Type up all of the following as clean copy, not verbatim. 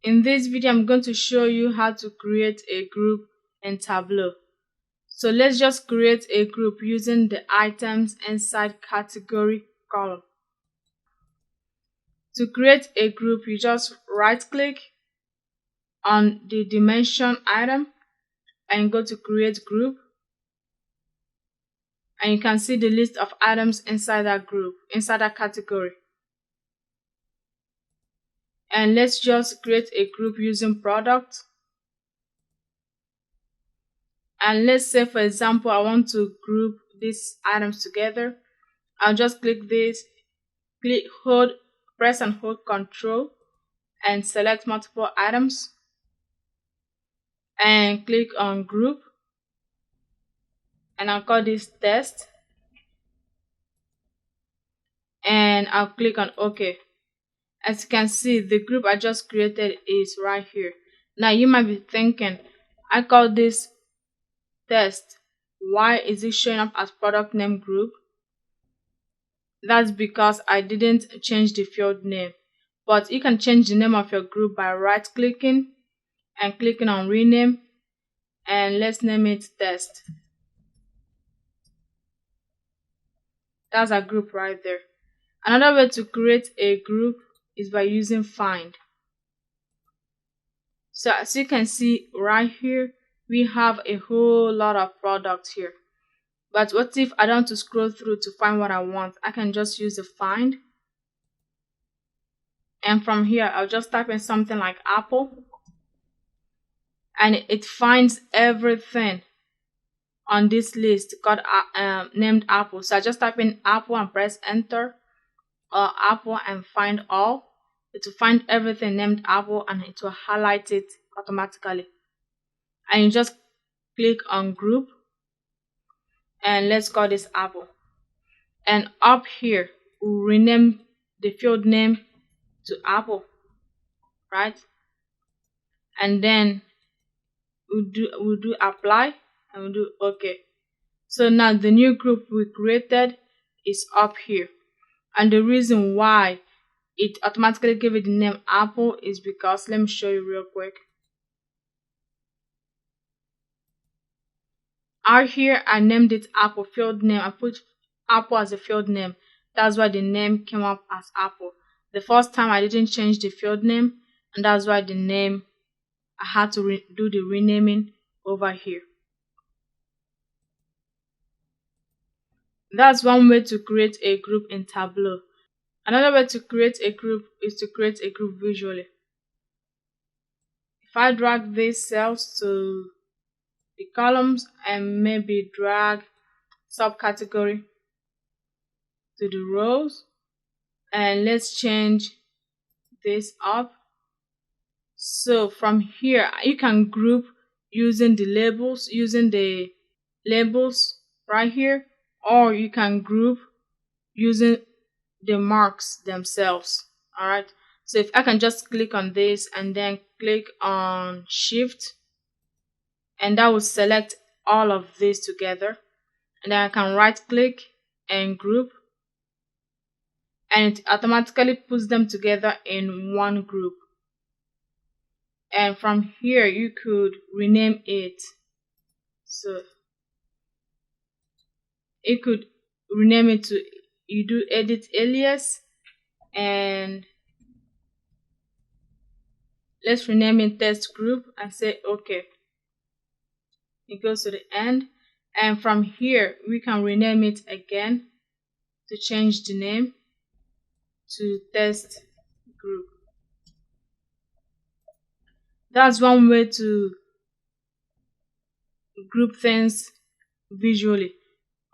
In this video, I'm going to show you how to create a group in Tableau. So let's just create a group using the items inside category column. To create a group, you just right click on the dimension item and go to create group. And you can see the list of items inside that group, inside that category. And let's just create a group using product. And let's say, for example, I want to group these items together. I'll just click this, press and hold Control and select multiple items and click on group, and I'll call this test, and I'll click on OK. As you can see, the group I just created is right here. Now you might be thinking, I call this test, why is it showing up as product name group? That's because I didn't change the field name. But you can change the name of your group by right clicking and clicking on rename, and let's name it test. That's a group right there. Another way to create a group is by using find. So as you can see right here, we have a whole lot of products here. But what if I don't want to scroll through to find what I want? I can just use the find. And from here, I'll just type in something like apple. And it finds everything on this list called named apple. So I just type in apple and press enter, or apple and find all. It will find everything named apple and it will highlight it automatically. And you just click on group and let's call this apple. And up here, we'll rename the field name to apple, right? And then we'll do apply and we'll do OK. So now the new group we created is up here. And the reason why it automatically gave it the name apple is because, let me show you real quick. Out here I named it apple field name. I put apple as a field name. That's why the name came up as apple. The first time I didn't change the field name, and that's why the name, I had to do the renaming over here. That's one way to create a group in Tableau. Another way to create a group is to create a group visually. If I drag these cells to the columns and maybe drag subcategory to the rows, and let's change this up. So from here you can group using the labels, right here, or you can group using the marks themselves. Alright, so if I can just click on this and then click on shift, and that will select all of these together, and then I can right click and group, and it automatically puts them together in one group. And from here you could rename it. So you could rename it to, you do edit alias, and let's rename it test group and say OK. It goes to the end, and from here we can rename it again to change the name to test group. That's one way to group things visually.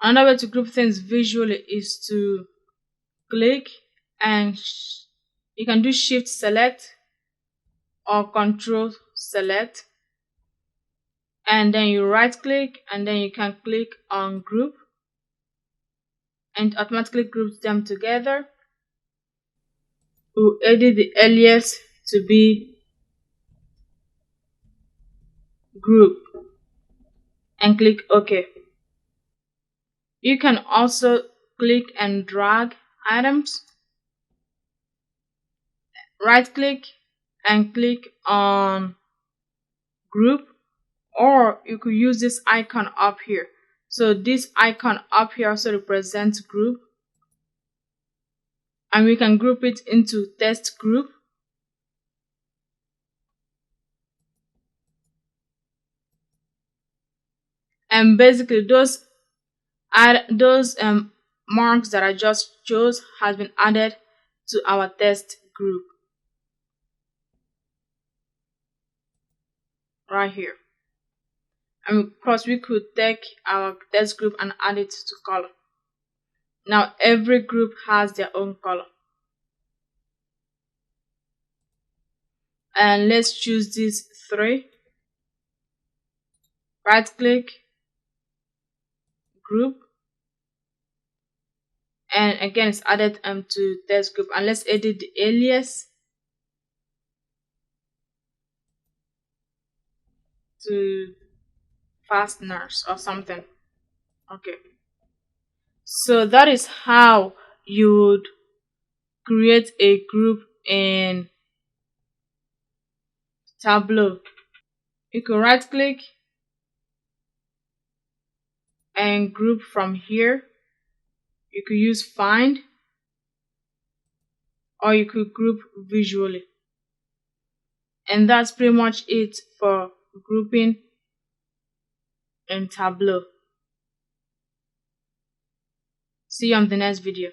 Another way to group things visually is to click and you can do shift select or control select, and then you right click and then you can click on group and automatically groups them together. We'll edit the alias to be group and click OK. You can also click and drag items, right click and click on group, or you could use this icon up here. So this icon up here also represents group, and we can group it into test group. And basically those marks that I just chose has been added to our test group right here. And of course we could take our test group and add it to color. Now every group has their own color. And let's choose these three. Right click, group, and again it's added to test group. And let's edit the alias to fasteners or something. Okay, so that is how you would create a group in Tableau. You can right click and group from here. You could use find, or you could group visually. And that's pretty much it for grouping in Tableau. See you on the next video.